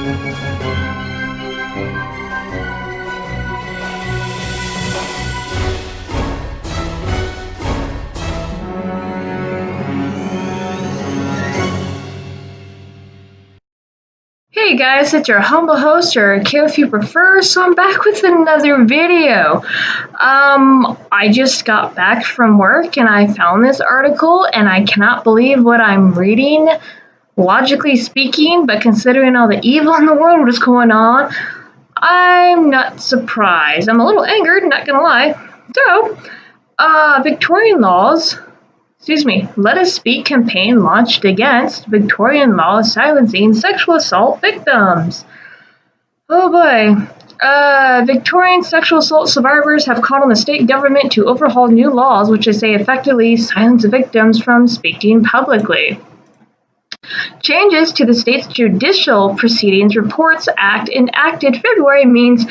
Hey guys, it's your humble host, or K if you prefer, so I'm back with another video. I just got back from work and I found this article and I cannot believe what I'm reading, logically speaking, but considering all the evil in the world, what is going on, I'm not surprised. I'm a little angered, not gonna lie. So, Victorian laws Let Us Speak campaign launched against Victorian laws silencing sexual assault victims. Oh boy. Victorian sexual assault survivors have called on the state government to overhaul new laws which they say effectively silence victims from speaking publicly. Changes to the state's Judicial Proceedings Reports Act enacted February means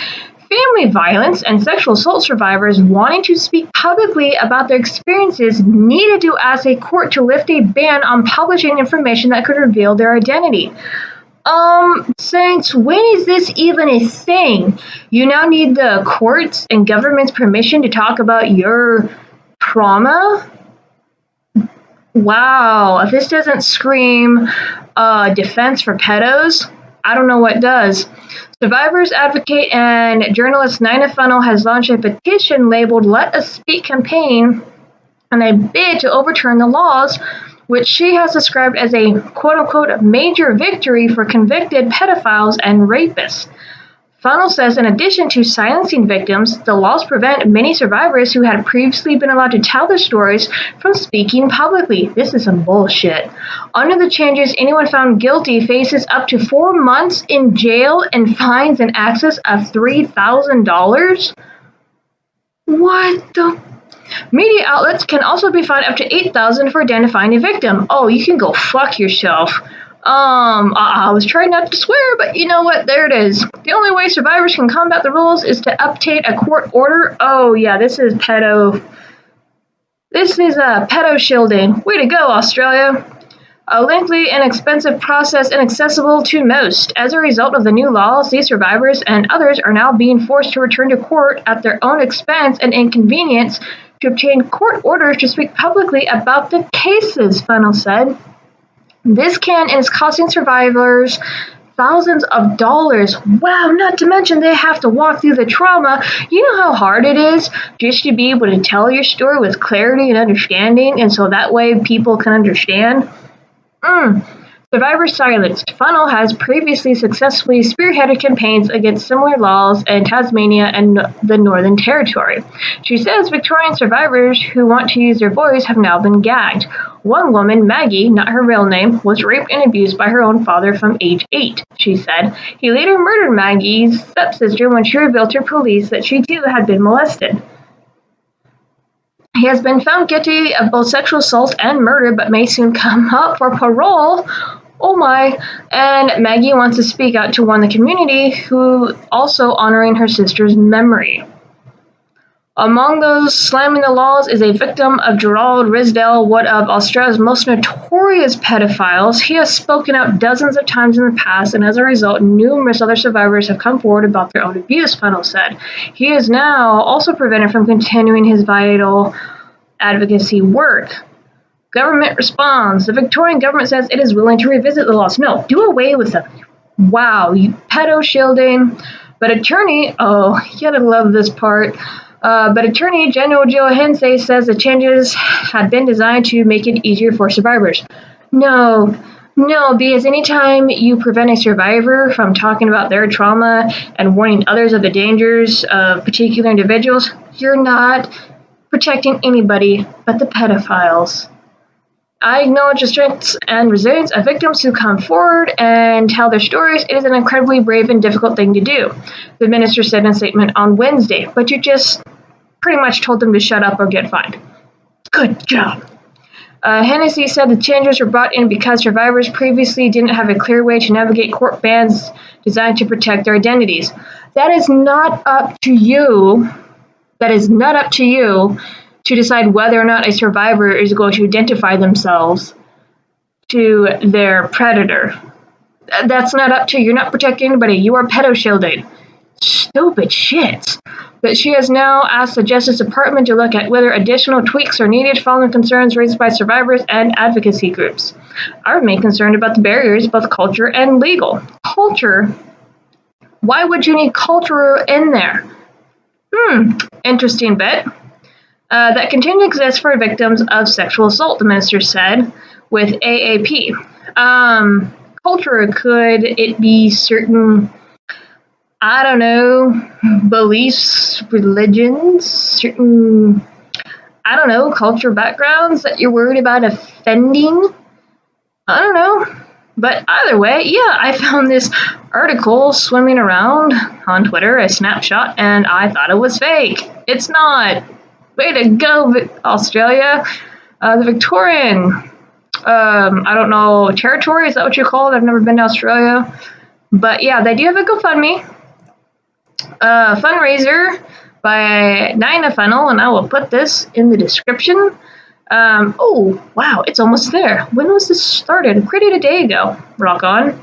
family violence and sexual assault survivors wanting to speak publicly about their experiences needed to ask a court to lift a ban on publishing information that could reveal their identity. Since when is this even a thing? You now need the courts and government's permission to talk about your trauma? Wow, if this doesn't scream defense for pedos, I don't know what does. Survivors Advocate and journalist Nina Funnell has launched a petition labeled Let Us Speak campaign and a bid to overturn the laws, which she has described as a quote-unquote major victory for convicted pedophiles and rapists. Funnell says in addition to silencing victims, the laws prevent many survivors who had previously been allowed to tell their stories from speaking publicly. This is some bullshit. Under the changes, anyone found guilty faces up to 4 months in jail and fines in excess of $3,000? What the? Media outlets can also be fined up to $8,000 for identifying a victim. Oh, you can go fuck yourself. I was trying not to swear, but you know what? There it is. The only way survivors can combat the rules is to update a court order. Oh yeah, this is pedo shielding. Way to go, Australia. A lengthy and expensive process inaccessible to most. As a result of the new laws, these survivors and others are now being forced to return to court at their own expense and inconvenience to obtain court orders to speak publicly about the cases, Funnell said. This can and is costing survivors thousands of dollars. Wow, not to mention they have to walk through the trauma. You know how hard it is just to be able to tell your story with clarity and understanding, and so that way people can understand? Survivors silenced. Funnell has previously successfully spearheaded campaigns against similar laws in Tasmania and the Northern Territory. She says Victorian survivors who want to use their voice have now been gagged. One woman, Maggie, not her real name, was raped and abused by her own father from age 8, she said. He later murdered Maggie's stepsister when she revealed to police that she too had been molested. He has been found guilty of both sexual assault and murder, but may soon come up for parole. Oh my. And Maggie wants to speak out to warn the community, who also honoring her sister's memory. Among those slamming the laws is a victim of Gerald Risdale, one of Australia's most notorious pedophiles. He has spoken out dozens of times in the past, and as a result, numerous other survivors have come forward about their own abuse, Funnell said. He is now also prevented from continuing his vital advocacy work. Government responds. The Victorian government says it is willing to revisit the laws. No, do away with them. Wow, you pedo shielding. But attorney, oh, you gotta love this part. But Attorney General Joe Hensey says the changes had been designed to make it easier for survivors. No, because anytime you prevent a survivor from talking about their trauma and warning others of the dangers of particular individuals, you're not protecting anybody but the pedophiles. I acknowledge the strengths and resilience of victims who come forward and tell their stories. It is an incredibly brave and difficult thing to do, the minister said in a statement on Wednesday. But you just pretty much told them to shut up or get fined. Good job. Hennessy said the changes were brought in because survivors previously didn't have a clear way to navigate court bans designed to protect their identities. That is not up to you. To decide whether or not a survivor is going to identify themselves to their predator. That's not up to you. You're not protecting anybody. You are pedo shielding. Stupid shit. But she has now asked the Justice Department to look at whether additional tweaks are needed following concerns raised by survivors and advocacy groups. I remain concerned about the barriers, both culture and legal. Culture? Why would you need culture in there? Interesting bit. That continue to exist for victims of sexual assault, the minister said, with AAP. Culture, could it be certain, I don't know, beliefs, religions, certain, I don't know, culture backgrounds that you're worried about offending? I don't know. But either way, yeah, I found this article swimming around on Twitter, a snapshot, and I thought it was fake. It's not. Way to go, Australia. The Victorian, I don't know, territory, is that what you call it? I've never been to Australia. But yeah, they do have a GoFundMe fundraiser by Nina Funnel, and I will put this in the description. Oh, wow, it's almost there. When was this started? Created a day ago. Rock on.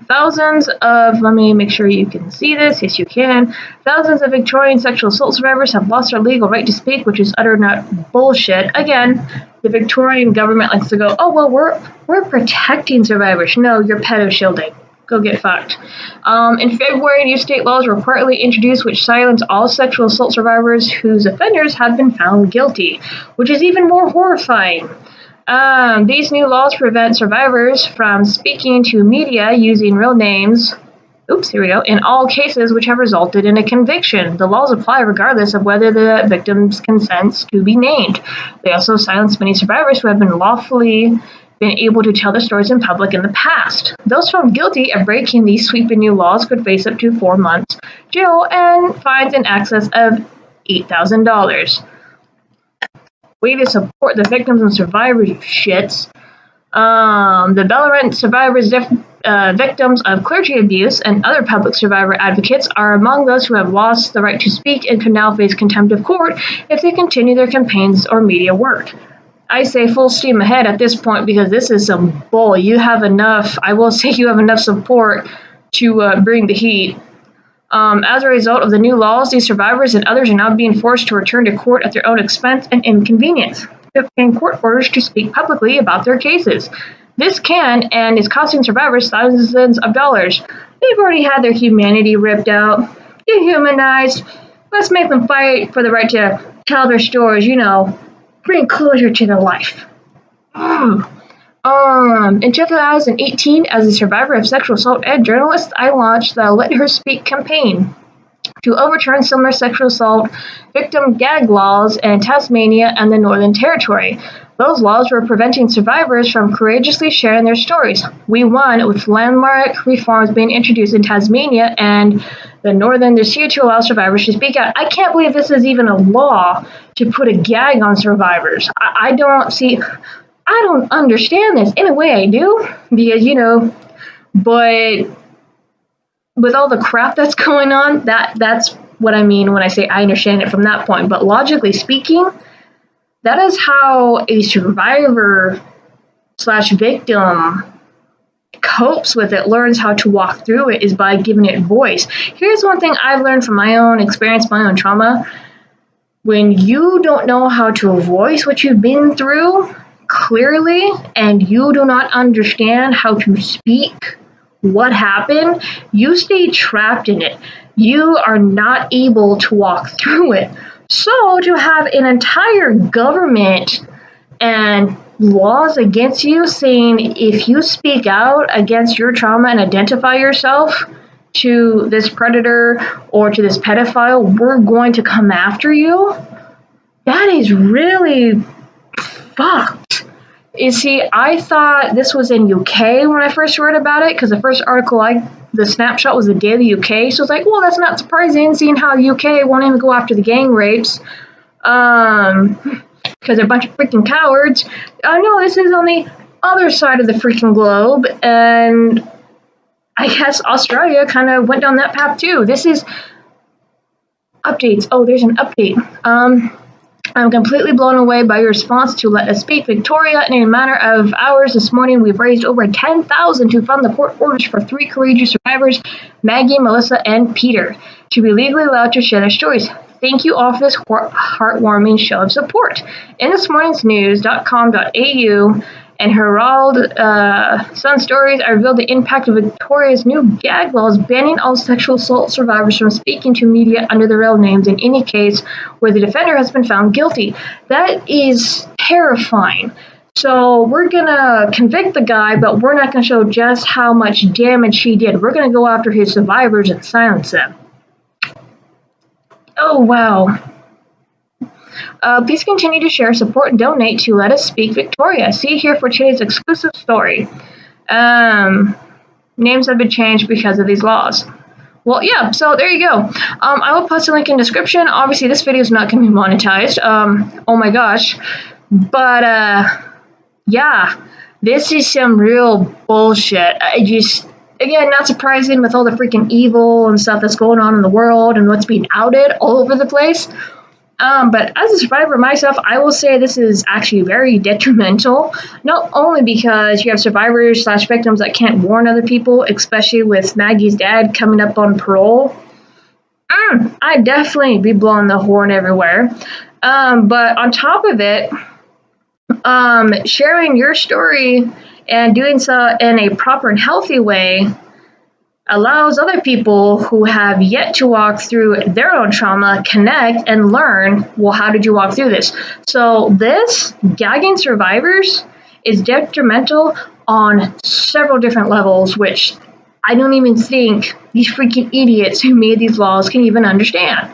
Thousands of, let me make sure you can see this. Yes, you can. Thousands of Victorian sexual assault survivors have lost their legal right to speak, which is utter nut bullshit. Again, the Victorian government likes to go, oh, well, we're protecting survivors. No, you're pedo shielding. Go get fucked. In February, new state laws were reportedly introduced which silence all sexual assault survivors whose offenders have been found guilty, which is even more horrifying. These new laws prevent survivors from speaking to media using real names. Here we go. In all cases which have resulted in a conviction. The laws apply regardless of whether the victim consents to be named. They also silence many survivors who have been lawfully been able to tell their stories in public in the past. Those found guilty of breaking these sweeping new laws could face up to 4 months jail and fines in excess of $8,000. Way to support the victims and survivors, you shits. The Belarus survivors, victims of clergy abuse, and other public survivor advocates are among those who have lost the right to speak and could now face contempt of court if they continue their campaigns or media work. I say full steam ahead at this point because this is some bull. You have enough, I will say you have enough support to bring the heat. As a result of the new laws, these survivors and others are now being forced to return to court at their own expense and inconvenience, to obtain court orders to speak publicly about their cases. This can and is costing survivors thousands of dollars. They've already had their humanity ripped out, dehumanized. Let's make them fight for the right to tell their stories, bring closure to their life. In 2018, as a survivor of sexual assault and journalist, I launched the Let Her Speak campaign to overturn similar sexual assault victim gag laws in Tasmania and the Northern Territory. Those laws were preventing survivors from courageously sharing their stories. We won with landmark reforms being introduced in Tasmania and the Northern Territory to allow survivors to speak out. I can't believe this is even a law to put a gag on survivors. I don't understand this. In a way, I do, because, but with all the crap that's going on, that's what I mean when I say I understand it from that point. But logically speaking, that is how a survivor / victim copes with it, learns how to walk through it, is by giving it voice. Here's one thing I've learned from my own experience, my own trauma. When you don't know how to voice what you've been through clearly, and you do not understand how to speak what happened, you stay trapped in it. You are not able to walk through it. So to have an entire government and laws against you saying if you speak out against your trauma and identify yourself to this predator or to this pedophile, we're going to come after you, that is really fucked. You see, I thought this was in UK when I first read about it, because the first article the snapshot was the day of the UK, so I was like, well, that's not surprising, seeing how UK won't even go after the gang rapes, because they're a bunch of freaking cowards. I know this is on the other side of the freaking globe, and I guess Australia kind of went down that path too. This is updates. Oh, there's an update. I'm completely blown away by your response to Let Us Speak Victoria. In a matter of hours this morning, we've raised over $10,000 to fund the court orders for 3 courageous survivors, Maggie, Melissa, and Peter, to be legally allowed to share their stories. Thank you all for this heartwarming show of support. In this morning's news.com.au and Herald Sun Stories, I revealed the impact of Victoria's new gag laws banning all sexual assault survivors from speaking to media under their real names in any case where the defender has been found guilty. That is terrifying. So we're going to convict the guy, but we're not going to show just how much damage he did. We're going to go after his survivors and silence them. Oh, wow. Please continue to share, support, and donate to Let Us Speak Victoria. See here for today's exclusive story. Names have been changed because of these laws. Well, yeah, so there you go. I will post a link in the description. Obviously, this video is not going to be monetized. Oh my gosh. But, yeah, this is some real bullshit. Again, not surprising with all the freaking evil and stuff that's going on in the world and what's being outed all over the place. But as a survivor myself, I will say this is actually very detrimental, not only because you have survivors / victims that can't warn other people, especially with Maggie's dad coming up on parole. I'd definitely be blowing the horn everywhere. But on top of it, sharing your story and doing so in a proper and healthy way allows other people who have yet to walk through their own trauma connect and learn, well, how did you walk through this? So this gagging survivors is detrimental on several different levels, which I don't even think these freaking idiots who made these laws can even understand.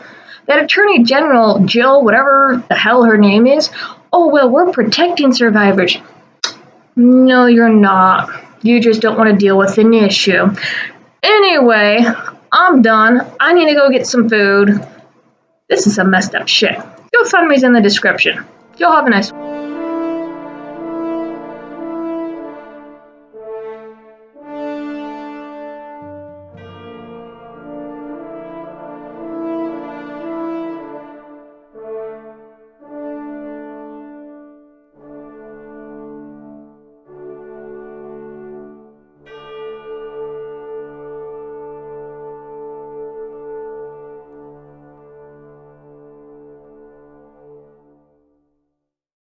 That Attorney General Jill, whatever the hell her name is, oh, well, we're protecting survivors. No, you're not. You just don't want to deal with an issue. Anyway, I'm done. I need to go get some food. This is some messed up shit. GoFundMe's in the description. Y'all have a nice one.